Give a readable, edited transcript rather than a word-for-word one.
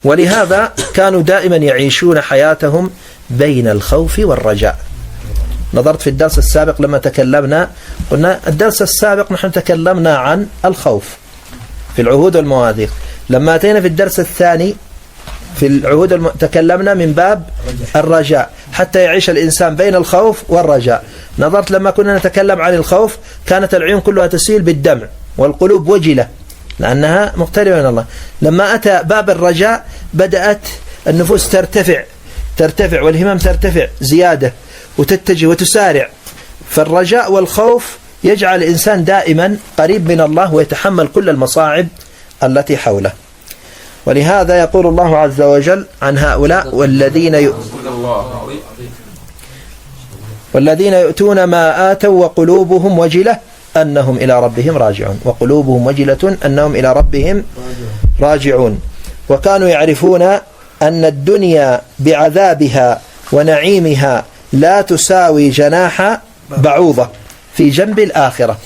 ولهذا كانوا دائما يعيشون حياتهم بين الخوف والرجاء. نظرت في الدرس السابق لما تكلمنا، قلنا الدرس السابق نحن تكلمنا عن الخوف في العهود والمواثيق. لما أتينا في الدرس الثاني في العهود تكلمنا من باب الرجاء، حتى يعيش الإنسان بين الخوف والرجاء. نظرت لما كنا نتكلم عن الخوف كانت العيون كلها تسيل بالدمع والقلوب وجلة لأنها مقتربة من الله. لما أتى باب الرجاء بدأت النفوس ترتفع والهمم ترتفع زيادة وتتجه وتسارع. فالرجاء والخوف يجعل الإنسان دائما قريب من الله ويتحمل كل المصاعب التي حوله. ولهذا يقول الله عز وجل عن هؤلاء والذين يؤتون ما آتوا وقلوبهم وجلة أنهم إلى ربهم راجعون. وقلوبهم وجلة أنهم إلى ربهم راجعون. وكانوا يعرفون أن الدنيا بعذابها ونعيمها لا تساوي جناح بعوضة في جنب الآخرة.